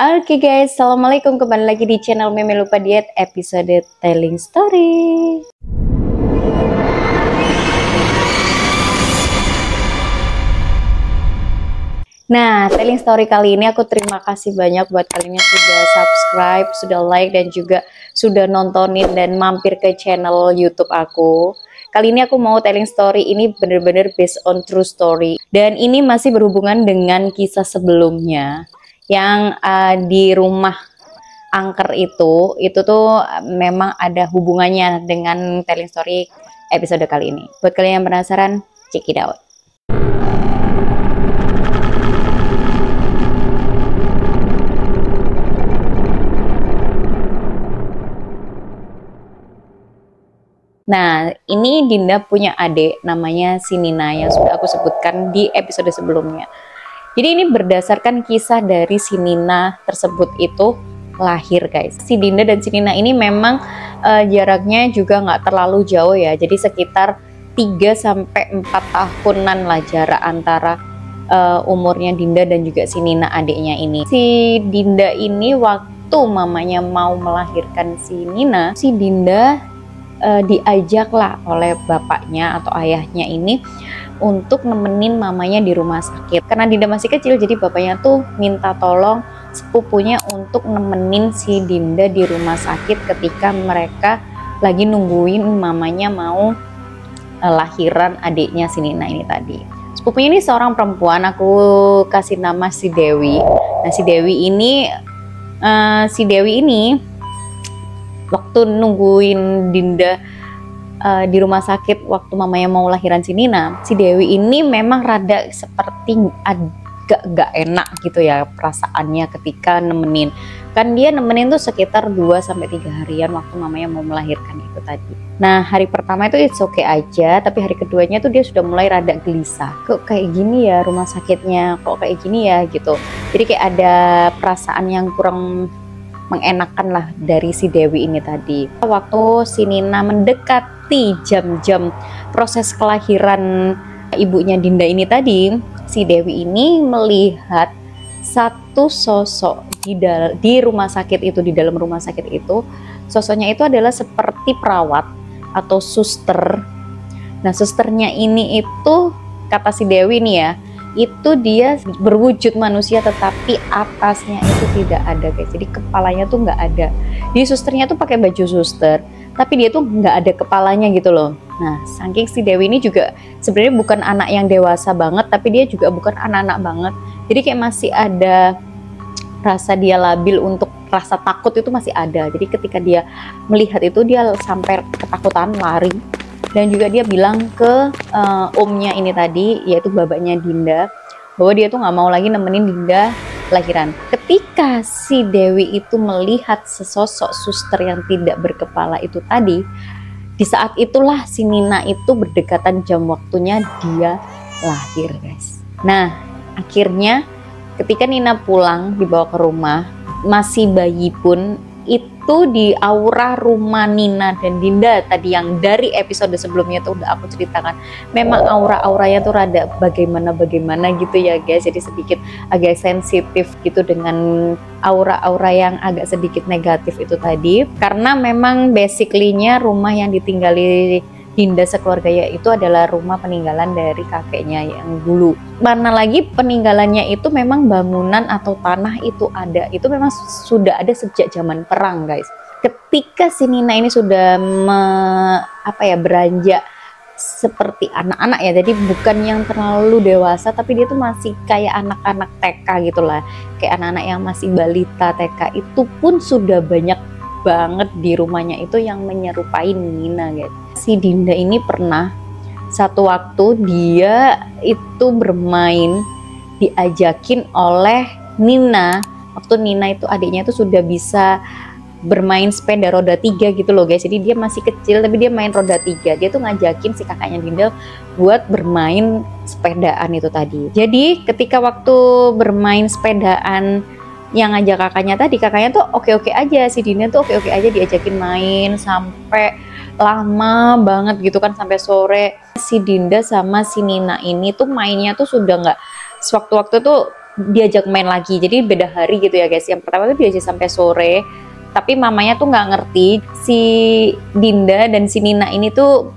Oke guys, assalamualaikum, kembali lagi di channel Meme Lupa Diet episode Telling Story. Nah, Telling Story kali ini aku terima kasih banyak buat kalian yang sudah subscribe, sudah like, dan juga sudah nontonin dan mampir ke channel YouTube aku. Kali ini aku mau telling story ini bener-bener based on true story. Dan ini masih berhubungan dengan kisah sebelumnya. Yang di rumah angker itu tuh memang ada hubungannya dengan telling story episode kali ini. Buat kalian yang penasaran, check it out. Nah, ini Dinda punya adik namanya si Nina yang sudah aku sebutkan di episode sebelumnya. Jadi ini berdasarkan kisah dari si Nina tersebut itu lahir guys. Si Dinda dan si Nina ini memang jaraknya juga nggak terlalu jauh ya. Jadi sekitar 3-4 tahunan lah jarak antara umurnya Dinda dan juga si Nina adiknya ini. Si Dinda ini waktu mamanya mau melahirkan si Nina, si Dinda diajaklah oleh bapaknya atau ayahnya ini untuk nemenin mamanya di rumah sakit. Karena Dinda masih kecil, jadi bapaknya tuh minta tolong sepupunya untuk nemenin si Dinda di rumah sakit ketika mereka lagi nungguin mamanya mau lahiran adiknya si Nina ini tadi. Sepupunya ini seorang perempuan, aku kasih nama si Dewi. Nah, si Dewi ini waktu nungguin Dinda di rumah sakit waktu mamanya mau lahiran si Nina, si Dewi ini memang rada seperti agak gak enak gitu ya perasaannya ketika nemenin. Kan dia nemenin tuh sekitar 2-3 harian waktu mamanya mau melahirkan itu tadi. Nah, hari pertama itu it's okay aja, tapi hari keduanya tuh dia sudah mulai rada gelisah. Kok kayak gini ya rumah sakitnya, kok kayak gini ya gitu. Jadi kayak ada perasaan yang kurang mengenakan lah dari si Dewi ini tadi. Waktu si Nina mendekati jam-jam proses kelahiran ibunya Dinda ini tadi, si Dewi ini melihat satu sosok di rumah sakit itu, di dalam rumah sakit itu. Sosoknya itu adalah seperti perawat atau suster. Nah, susternya ini itu kata si Dewi nih ya, itu dia berwujud manusia tetapi atasnya itu tidak ada guys. Jadi kepalanya tuh nggak ada. Jadi susternya tuh pakai baju suster, tapi dia tuh nggak ada kepalanya gitu loh. Nah, saking si Dewi ini juga sebenarnya bukan anak yang dewasa banget, tapi dia juga bukan anak-anak banget. Jadi kayak masih ada rasa dia labil, untuk rasa takut itu masih ada. Jadi ketika dia melihat itu dia sampai ketakutan lari. Dan juga dia bilang ke omnya ini tadi, yaitu babanya Dinda, bahwa dia tuh nggak mau lagi nemenin Dinda lahiran. Ketika si Dewi itu melihat sesosok suster yang tidak berkepala itu tadi, di saat itulah si Nina itu berdekatan jam waktunya dia lahir guys. Nah, akhirnya ketika Nina pulang dibawa ke rumah, masih bayi pun itu di aura rumah Nina dan Dinda tadi yang dari episode sebelumnya tuh udah aku ceritakan, memang aura-auranya tuh rada bagaimana gitu ya guys. Jadi sedikit agak sensitif gitu dengan aura-aura yang agak sedikit negatif itu tadi, karena memang basically-nya rumah yang ditinggali Dinda sekeluarga ya itu adalah rumah peninggalan dari kakeknya yang dulu. Mana lagi peninggalannya itu memang bangunan atau tanah itu ada. Itu memang sudah ada sejak zaman perang guys. Ketika si Nina ini sudah beranjak seperti anak-anak ya. Jadi bukan yang terlalu dewasa, tapi dia tuh masih kayak anak-anak TK gitulah. Kayak anak-anak yang masih balita TK. Itu pun sudah banyak banget di rumahnya itu yang menyerupai Nina guys. Si Dinda ini pernah satu waktu dia itu bermain, diajakin oleh Nina. Waktu Nina itu adiknya itu sudah bisa bermain sepeda roda 3 gitu loh guys. Jadi dia masih kecil tapi dia main roda 3. Dia tuh ngajakin si kakaknya Dinda buat bermain sepedaan itu tadi. Jadi ketika waktu bermain sepedaan yang ngajak kakaknya tuh oke-oke aja, si Dinda tuh oke-oke aja diajakin main sampai lama banget gitu kan, sampai sore. Si Dinda sama si Nina ini tuh mainnya tuh sudah nggak, sewaktu-waktu tuh diajak main lagi. Jadi beda hari gitu ya guys. Yang pertama tuh diajak sampai sore, tapi mamanya tuh nggak ngerti. Si Dinda dan si Nina ini tuh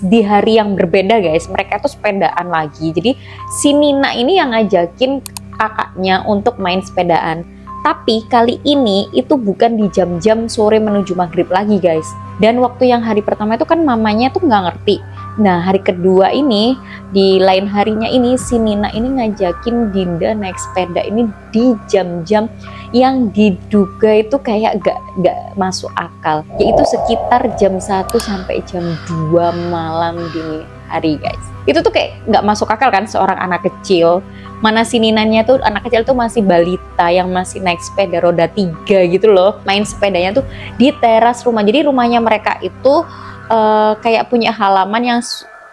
di hari yang berbeda guys, mereka tuh sepedaan lagi. Jadi si Nina ini yang ngajakin kakaknya untuk main sepedaan. Tapi kali ini itu bukan di jam-jam sore menuju maghrib lagi guys. Dan waktu yang hari pertama itu kan mamanya tuh nggak ngerti. Nah hari kedua ini, di lain harinya ini, si Nina ini ngajakin Dinda naik sepeda ini di jam-jam yang diduga itu kayak gak masuk akal. Yaitu sekitar jam 1 sampai jam 2 malam dini hari guys. Itu tuh kayak gak masuk akal kan, seorang anak kecil. Mana si Ninanya tuh anak kecil tuh masih balita yang masih naik sepeda roda 3 gitu loh. Main sepedanya tuh di teras rumah. Jadi rumahnya mereka itu kayak punya halaman yang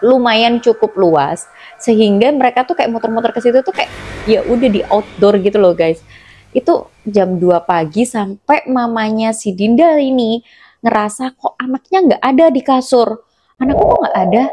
lumayan cukup luas. Sehingga mereka tuh kayak muter-muter ke situ tuh kayak ya udah di outdoor gitu loh guys. Itu jam 2 pagi sampai mamanya si Dinda ini ngerasa kok anaknya nggak ada di kasur. Anakku kok nggak ada?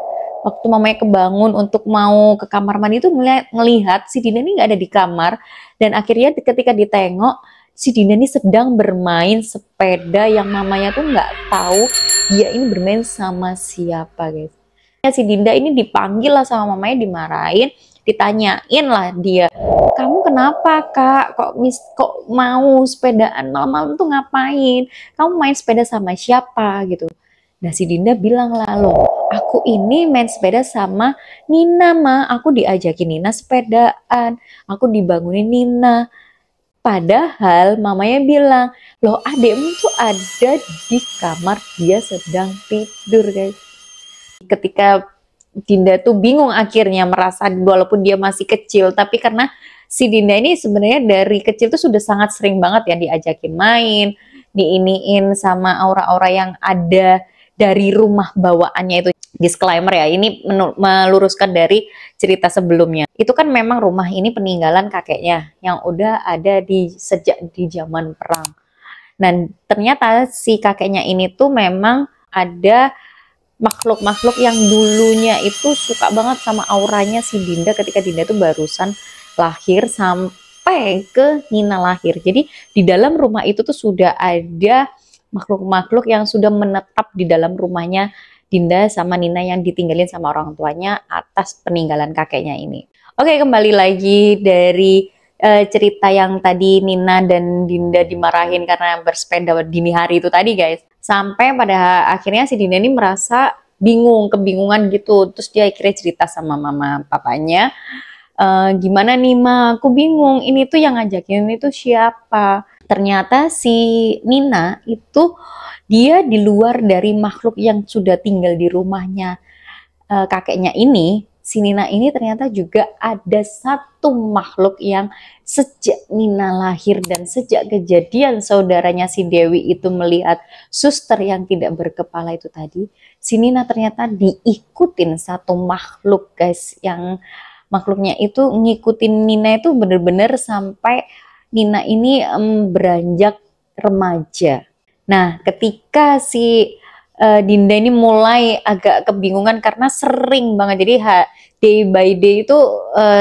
Waktu mamanya kebangun untuk mau ke kamar mandi itu ngelihat si Dinda ini nggak ada di kamar, dan akhirnya ketika ditengok si Dinda ini sedang bermain sepeda yang mamanya tuh nggak tahu dia ini bermain sama siapa guys. Ya, si Dinda ini dipanggil lah sama mamanya, dimarahin, ditanyain lah dia, kamu kenapa kak, kok mau sepedaan malam-malam tuh ngapain, kamu main sepeda sama siapa gitu. Nah si Dinda bilang lah, loh aku ini main sepeda sama Nina ma, aku diajakin Nina sepedaan, aku dibangunin Nina. Padahal mamanya bilang, loh adekmu tuh ada di kamar, dia sedang tidur guys. Ketika Dinda tuh bingung akhirnya, merasa walaupun dia masih kecil, tapi karena si Dinda ini sebenarnya dari kecil tuh sudah sangat sering banget ya diajakin main, diiniin sama aura-aura yang ada dari rumah bawaannya itu. Disclaimer ya, ini meluruskan dari cerita sebelumnya. Itu kan memang rumah ini peninggalan kakeknya yang udah ada sejak di zaman perang. Dan ternyata si kakeknya ini tuh memang ada makhluk-makhluk yang dulunya itu suka banget sama auranya si Dinda ketika Dinda tuh barusan lahir sampai ke Nina lahir. Jadi di dalam rumah itu tuh sudah ada makhluk-makhluk yang sudah menetap di dalam rumahnya Dinda sama Nina yang ditinggalin sama orang tuanya atas peninggalan kakeknya ini. Oke, kembali lagi dari cerita yang tadi Nina dan Dinda dimarahin karena bersepeda dini hari itu tadi guys. Sampai pada akhirnya si Dinda ini merasa bingung, kebingungan gitu. Terus dia akhirnya cerita sama mama papanya, gimana nih ma, aku bingung, ini tuh yang ngajakin itu siapa. Ternyata si Nina itu dia di luar dari makhluk yang sudah tinggal di rumahnya kakeknya ini. Si Nina ini ternyata juga ada satu makhluk yang sejak Nina lahir dan sejak kejadian saudaranya si Dewi itu melihat suster yang tidak berkepala itu tadi, si Nina ternyata diikutin satu makhluk guys, yang makhluknya itu ngikutin Nina itu bener-bener sampai Nina ini beranjak remaja. Nah, ketika si Dinda ini mulai agak kebingungan karena sering banget, jadi day by day itu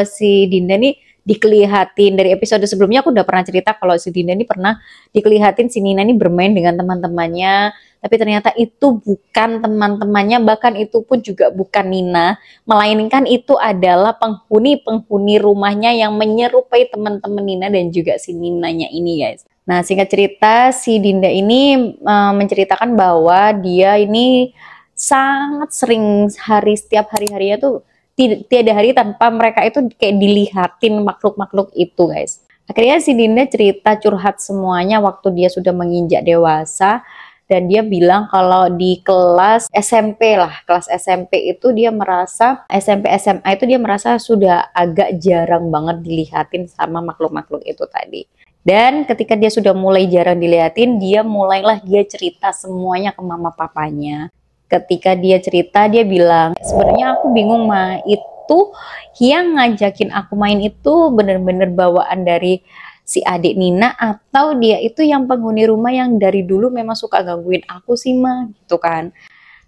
si Dinda ini dikelihatin. Dari episode sebelumnya aku udah pernah cerita kalau si Dinda ini pernah dikelihatin si Nina ini bermain dengan teman-temannya, tapi ternyata itu bukan teman-temannya, bahkan itu pun juga bukan Nina, melainkan itu adalah penghuni-penghuni rumahnya yang menyerupai teman-teman Nina dan juga si Ninanya ini guys. Nah singkat cerita si Dinda ini menceritakan bahwa dia ini sangat sering setiap hari-harinya tuh tiada hari tanpa mereka itu kayak dilihatin makhluk-makhluk itu guys. Akhirnya si Dinda cerita curhat semuanya waktu dia sudah menginjak dewasa. Dan dia bilang kalau di kelas SMP lah, kelas SMP itu dia merasa, SMP SMA itu dia merasa sudah agak jarang banget dilihatin sama makhluk-makhluk itu tadi. Dan ketika dia sudah mulai jarang dilihatin, dia cerita semuanya ke mama papanya. Ketika dia cerita, dia bilang, sebenarnya aku bingung ma, itu yang ngajakin aku main itu bener-bener bawaan dari si adik Nina atau dia itu yang penghuni rumah yang dari dulu memang suka gangguin aku sih ma, gitu kan.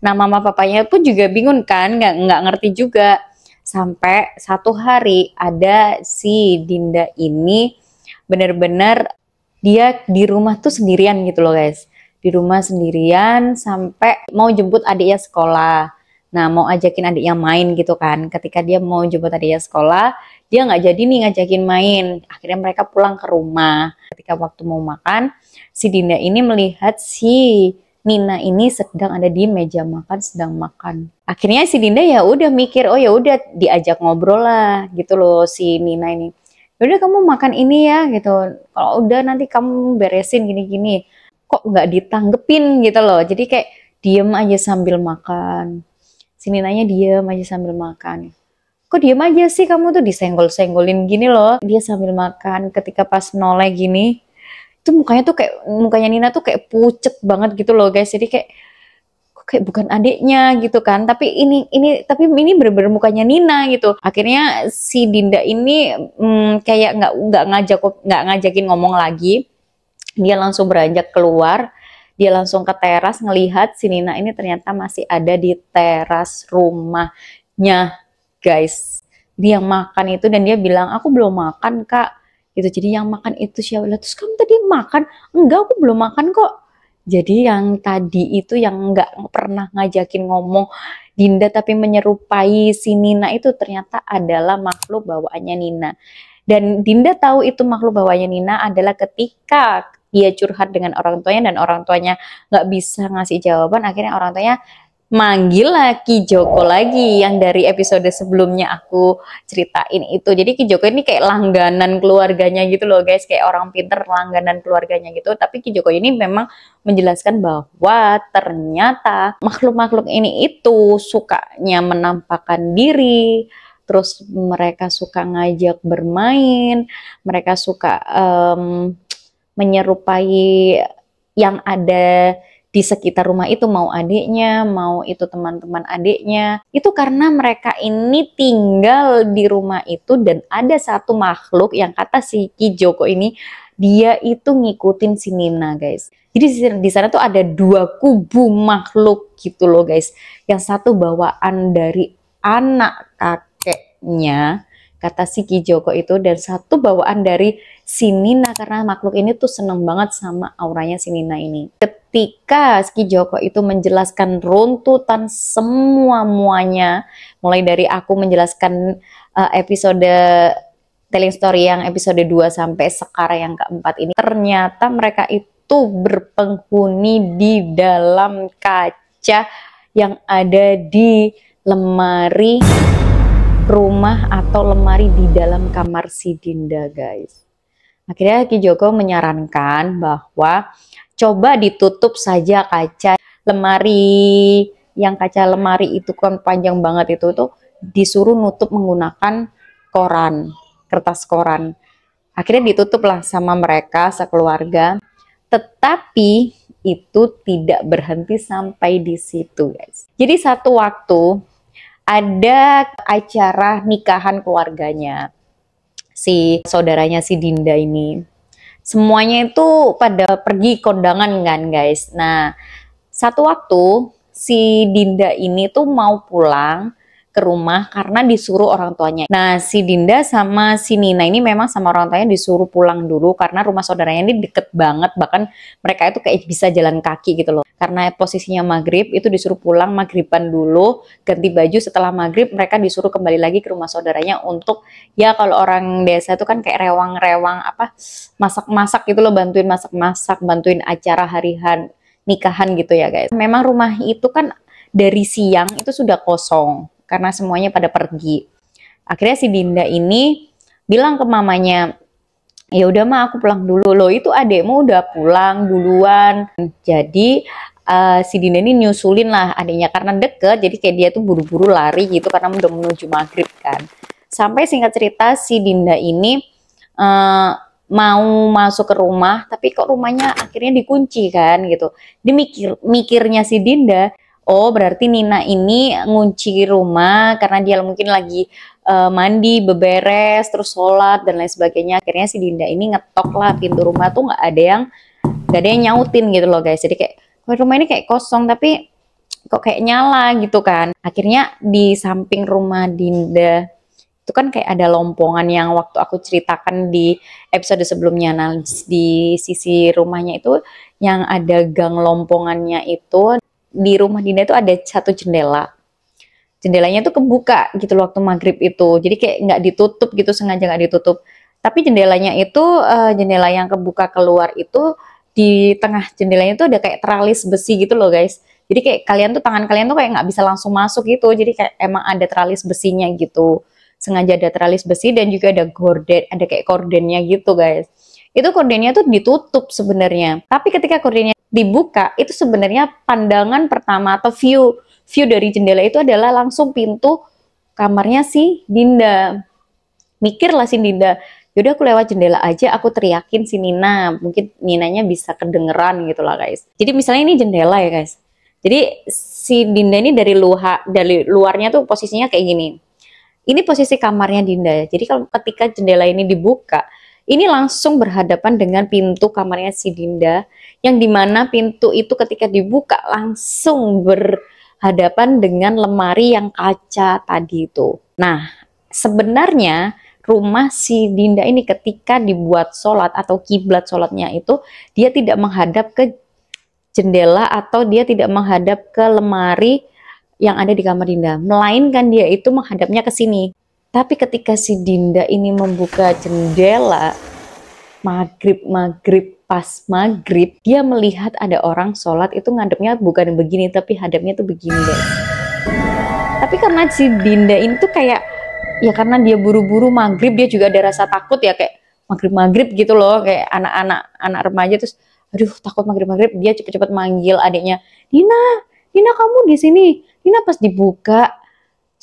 Nah mama papanya pun juga bingung kan, nggak ngerti juga. Sampai satu hari ada si Dinda ini bener-bener dia di rumah tuh sendirian gitu loh guys. Di rumah sendirian sampai mau jemput adiknya sekolah. Nah mau ajakin adiknya main gitu kan. Ketika dia mau jemput adiknya sekolah, dia nggak jadi nih ngajakin main. Akhirnya mereka pulang ke rumah. Ketika waktu mau makan, si Dinda ini melihat si Nina ini sedang ada di meja makan sedang makan. Akhirnya si Dinda ya udah mikir, oh ya udah diajak ngobrol lah gitu loh si Nina ini. Udah kamu makan ini ya gitu. Kalau udah nanti kamu beresin gini-gini. Kok nggak ditanggepin gitu loh. Jadi kayak diem aja sambil makan. Si Ninanya diem aja sambil makan. Kok diem aja sih kamu tuh disenggol-senggolin gini loh. Dia sambil makan ketika pas noleh gini. Itu mukanya tuh kayak, mukanya Nina tuh kayak pucet banget gitu loh guys. Jadi kayak bukan adiknya gitu kan, tapi ini bener-bener mukanya Nina gitu. Akhirnya si Dinda ini kayak nggak ngajakin ngomong lagi, dia langsung beranjak keluar, dia langsung ke teras ngelihat si Nina ini ternyata masih ada di teras rumahnya guys. Dia yang makan itu dan dia bilang aku belum makan kak gitu. Jadi yang makan itu siapa? Terus kamu tadi makan? Enggak, aku belum makan kok. Jadi yang tadi itu yang nggak pernah ngajakin ngomong Dinda tapi menyerupai si Nina itu ternyata adalah makhluk bawaannya Nina. Dan Dinda tahu itu makhluk bawaannya Nina adalah ketika dia curhat dengan orang tuanya dan orang tuanya nggak bisa ngasih jawaban, akhirnya orang tuanya manggil lah Ki Joko lagi yang dari episode sebelumnya aku ceritain itu. Jadi Ki Joko ini kayak langganan keluarganya gitu loh guys, kayak orang pinter langganan keluarganya gitu. Tapi Ki Joko ini memang menjelaskan bahwa ternyata makhluk-makhluk ini itu sukanya menampakkan diri, terus mereka suka ngajak bermain, mereka suka menyerupai yang ada di sekitar rumah itu, mau adiknya, mau itu teman-teman adiknya. Itu karena mereka ini tinggal di rumah itu dan ada satu makhluk yang kata si Ki Joko ini, dia itu ngikutin si Nina guys. Jadi di sana tuh ada dua kubu makhluk gitu loh guys. Yang satu bawaan dari anak kakeknya, kata si Ki Joko itu, dan satu bawaan dari si Nina karena makhluk ini tuh seneng banget sama auranya si Nina ini. Ketika Ki Joko itu menjelaskan runtutan semuanya, mulai dari aku menjelaskan episode telling story yang episode 2 sampai sekarang yang keempat ini, ternyata mereka itu berpenghuni di dalam kaca yang ada di lemari rumah atau lemari di dalam kamar si Dinda guys. Akhirnya Ki Joko menyarankan bahwa coba ditutup saja kaca lemari, yang kaca lemari itu kan panjang banget itu tuh disuruh nutup menggunakan koran, kertas koran. Akhirnya ditutup lah sama mereka sekeluarga. Tetapi itu tidak berhenti sampai di situ guys. Jadi satu waktu ada acara nikahan keluarganya si saudaranya si Dinda ini. Semuanya itu pada pergi kondangan kan guys. Nah satu waktu si Dinda ini tuh mau pulang ke rumah karena disuruh orang tuanya. Nah si Dinda sama si Nina ini memang sama orang tuanya disuruh pulang dulu karena rumah saudaranya ini deket banget, bahkan mereka itu kayak bisa jalan kaki gitu loh. Karena posisinya maghrib itu disuruh pulang maghriban dulu, ganti baju, setelah maghrib mereka disuruh kembali lagi ke rumah saudaranya untuk ya kalau orang desa itu kan kayak rewang-rewang apa masak-masak gitu loh, bantuin masak-masak, bantuin acara harihan nikahan gitu ya guys. Memang rumah itu kan dari siang itu sudah kosong karena semuanya pada pergi. Akhirnya si Dinda ini bilang ke mamanya, ya udah mah aku pulang dulu. Loh itu adekmu udah pulang duluan. Jadi si Dinda ini nyusulin lah adiknya karena deket, jadi kayak dia tuh buru-buru lari gitu karena udah menuju maghrib kan. Sampai singkat cerita si Dinda ini mau masuk ke rumah, tapi kok rumahnya akhirnya dikunci kan gitu. Dia mikirnya si Dinda, oh berarti Nina ini ngunci rumah karena dia mungkin lagi mandi, beberes, terus sholat dan lain sebagainya. Akhirnya si Dinda ini ngetok lah pintu rumah tuh nggak ada yang nyautin gitu loh guys. Jadi kayak rumah ini kayak kosong tapi kok kayak nyala gitu kan. Akhirnya di samping rumah Dinda itu kan kayak ada lompongan yang waktu aku ceritakan di episode sebelumnya. Nah, di sisi rumahnya itu yang ada gang lompongannya itu, di rumah Dinda itu ada satu jendela. Jendelanya tuh kebuka gitu loh waktu maghrib itu. Jadi kayak nggak ditutup gitu, sengaja nggak ditutup. Tapi jendelanya itu, jendela yang kebuka keluar itu, di tengah jendelanya itu ada kayak teralis besi gitu loh guys. Jadi kayak kalian tuh, tangan kalian tuh kayak nggak bisa langsung masuk gitu. Jadi kayak emang ada teralis besinya gitu. Sengaja ada teralis besi dan juga ada gorden, ada kayak kordennya gitu guys. Itu kordennya tuh ditutup sebenarnya. Tapi ketika kordennya dibuka, itu sebenarnya pandangan pertama atau view dari jendela itu adalah langsung pintu kamarnya si Dinda. Mikirlah si Dinda, yaudah aku lewat jendela aja, aku teriakin si Nina, mungkin Ninanya bisa kedengeran gitu lah guys. Jadi misalnya ini jendela ya guys. Jadi si Dinda ini dari luarnya tuh posisinya kayak gini. Ini posisi kamarnya Dinda. Jadi kalau ketika jendela ini dibuka, ini langsung berhadapan dengan pintu kamarnya si Dinda, yang dimana pintu itu ketika dibuka langsung berhadapan dengan lemari yang kaca tadi itu. Nah, sebenarnya rumah si Dinda ini ketika dibuat sholat atau kiblat sholatnya itu, dia tidak menghadap ke jendela atau dia tidak menghadap ke lemari yang ada di kamar Dinda, melainkan dia itu menghadapnya ke sini. Tapi ketika si Dinda ini membuka jendela maghrib pas maghrib, dia melihat ada orang sholat itu ngadepnya bukan begini, tapi hadapnya tuh begini guys. Tapi karena si Dinda ini tuh kayak, ya karena dia buru-buru maghrib, dia juga ada rasa takut ya, kayak maghrib gitu loh, kayak anak remaja terus, aduh takut maghrib, dia cepet-cepet manggil adiknya, Nina kamu di sini. Nina pas dibuka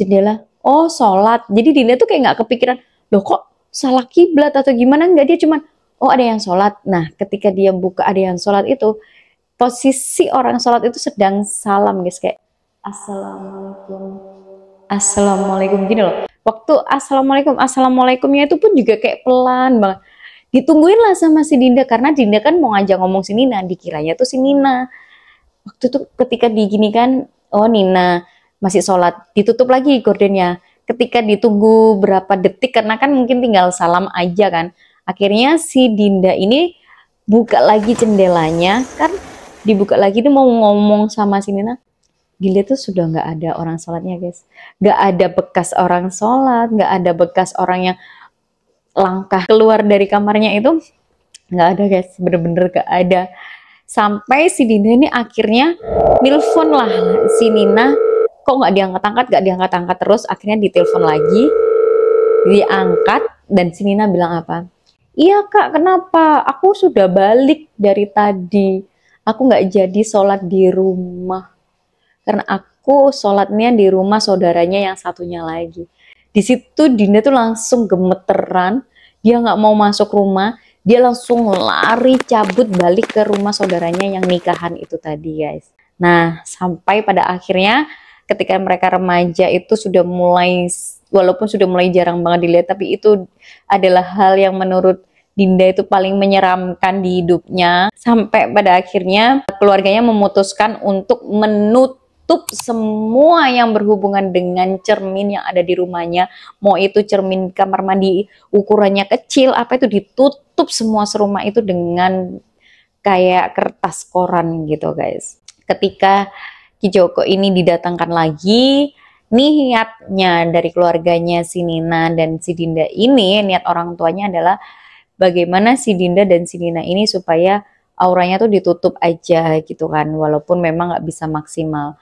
jendela, oh sholat. Jadi Dinda tuh kayak nggak kepikiran, loh kok salah kiblat atau gimana, nggak, dia cuman, oh ada yang sholat. Nah ketika dia buka ada yang sholat itu, posisi orang sholat itu sedang salam guys, kayak assalamualaikum gini loh. Waktu assalamualaikumnya itu pun juga kayak pelan banget. Ditungguin lah sama si Dinda, karena Dinda kan mau ngajak ngomong si Nina, dikiranya tuh si Nina. Waktu itu ketika diginikan, oh Nina masih sholat, ditutup lagi gordennya. Ketika ditunggu berapa detik, karena kan mungkin tinggal salam aja kan, akhirnya si Dinda ini buka lagi jendelanya, kan dibuka lagi tuh mau ngomong sama si Nina. Dilihat tuh sudah nggak ada orang sholatnya guys, nggak ada bekas orang sholat, nggak ada bekas orang yang langkah keluar dari kamarnya itu, nggak ada guys, bener-bener nggak ada. Sampai si Dinda ini akhirnya nelfon lah si Nina, kok nggak diangkat-angkat terus. Akhirnya ditelepon lagi, diangkat, dan si Nina bilang apa? Iya kak, kenapa? Aku sudah balik dari tadi, aku nggak jadi sholat di rumah karena aku sholatnya di rumah saudaranya yang satunya lagi. Di situ Dinda tuh langsung gemeteran, dia nggak mau masuk rumah. Dia langsung lari cabut balik ke rumah saudaranya yang nikahan itu tadi guys. Nah sampai pada akhirnya ketika mereka remaja itu sudah mulai, walaupun sudah mulai jarang banget dilihat, tapi itu adalah hal yang menurut Dinda itu paling menyeramkan di hidupnya. Sampai pada akhirnya keluarganya memutuskan untuk menutup semua yang berhubungan dengan cermin yang ada di rumahnya. Mau itu cermin kamar mandi ukurannya kecil, apa itu ditutup semua serumah itu dengan kayak kertas koran gitu guys. Ketika Ki Joko ini didatangkan lagi, niatnya dari keluarganya si Nina dan si Dinda ini, niat orang tuanya adalah bagaimana si Dinda dan si Nina ini supaya auranya tuh ditutup aja gitu kan, walaupun memang nggak bisa maksimal.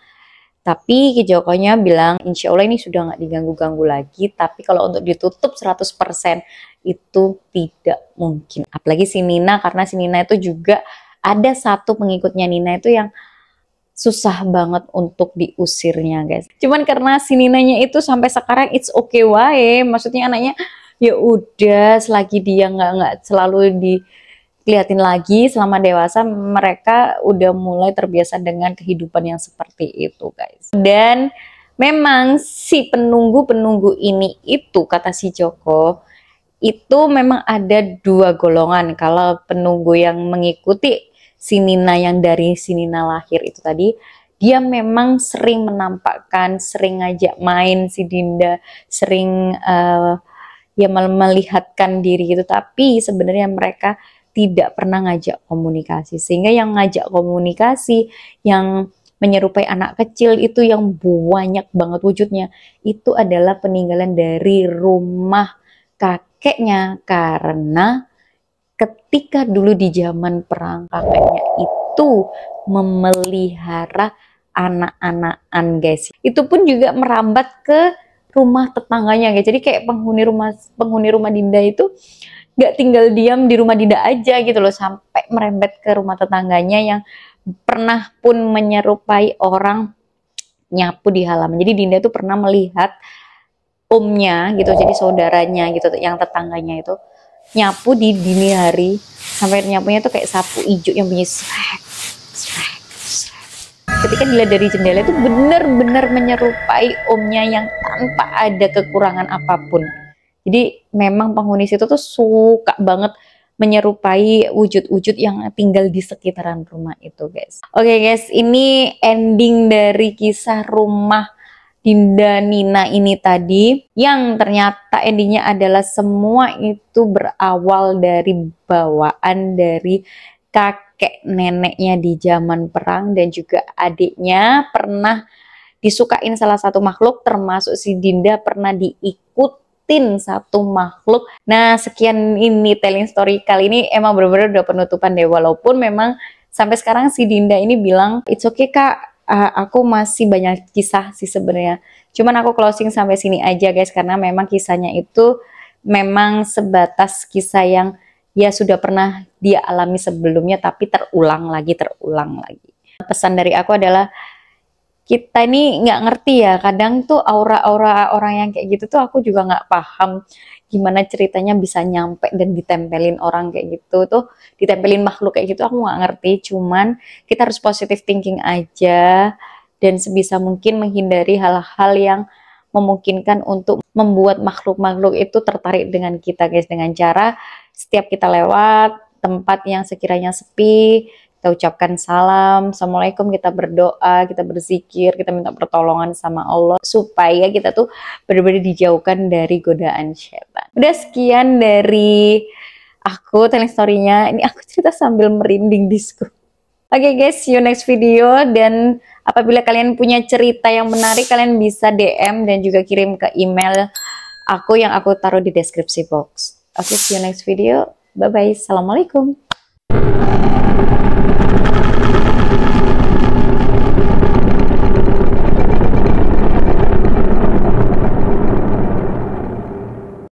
Tapi Ki Jokonya bilang insya Allah ini sudah nggak diganggu-ganggu lagi, tapi kalau untuk ditutup 100% itu tidak mungkin. Apalagi si Nina, karena si Nina itu juga ada satu pengikutnya Nina itu yang susah banget untuk diusirnya guys. Cuman karena si Ninanya itu sampai sekarang it's okay wae, maksudnya anaknya ya udah, selagi dia nggak selalu dilihatin lagi selama dewasa, mereka udah mulai terbiasa dengan kehidupan yang seperti itu guys. Dan memang si penunggu-penunggu ini itu, kata si Joko, itu memang ada dua golongan. Kalau penunggu yang mengikuti si Nina, yang dari si Nina lahir itu tadi, dia memang sering menampakkan, sering ngajak main si Dinda, sering ya melihatkan diri gitu, tapi sebenarnya mereka tidak pernah ngajak komunikasi. Sehingga yang ngajak komunikasi, yang menyerupai anak kecil itu yang banyak banget wujudnya, itu adalah peninggalan dari rumah kakeknya. Karena ketika dulu di zaman perang, kakeknya itu memelihara anak-anakan guys. Itu pun juga merambat ke rumah tetangganya guys. Jadi kayak penghuni rumah Dinda itu nggak tinggal diam di rumah Dinda aja gitu loh, sampai merembet ke rumah tetangganya yang pernah pun menyerupai orang nyapu di halaman. Jadi Dinda tuh pernah melihat omnya gitu, jadi saudaranya gitu, yang tetangganya itu nyapu di dini hari, sampai nyapunya tuh kayak sapu ijo yang bunyi srek, srek, srek. Ketika dilihat dari jendela itu benar-benar menyerupai omnya yang tanpa ada kekurangan apapun. Jadi memang penghuni situ tuh suka banget menyerupai wujud-wujud yang tinggal di sekitaran rumah itu guys. Oke guys, ini ending dari kisah rumah Dinda Nina ini tadi, yang ternyata endingnya adalah semua itu berawal dari bawaan dari kakek neneknya di zaman perang, dan juga adiknya pernah disukain salah satu makhluk, termasuk si Dinda pernah diikutin satu makhluk. Nah, sekian ini telling story kali ini, emang bener-bener udah penutupan deh, walaupun memang sampai sekarang si Dinda ini bilang it's okay kak, aku masih banyak kisah sih sebenarnya. Cuman aku closing sampai sini aja guys, karena memang kisahnya itu memang sebatas kisah yang ya sudah pernah dia alami sebelumnya, tapi terulang lagi, terulang lagi. Pesan dari aku adalah kita ini nggak ngerti ya, kadang tuh aura-aura orang yang kayak gitu tuh aku juga nggak paham gimana ceritanya bisa nyampe dan ditempelin orang kayak gitu tuh, ditempelin makhluk kayak gitu, aku nggak ngerti. Cuman kita harus positive thinking aja, dan sebisa mungkin menghindari hal-hal yang memungkinkan untuk membuat makhluk-makhluk itu tertarik dengan kita guys, dengan cara setiap kita lewat tempat yang sekiranya sepi, kita ucapkan salam, assalamualaikum, kita berdoa, kita berzikir, kita minta pertolongan sama Allah supaya kita tuh benar-benar dijauhkan dari godaan setan. Udah sekian dari aku telling story-nya. Ini aku cerita sambil merinding disco. Oke guys, see you next video. Dan apabila kalian punya cerita yang menarik, kalian bisa DM dan juga kirim ke email aku yang aku taruh di deskripsi box. Oke, see you next video. Bye bye. Assalamualaikum.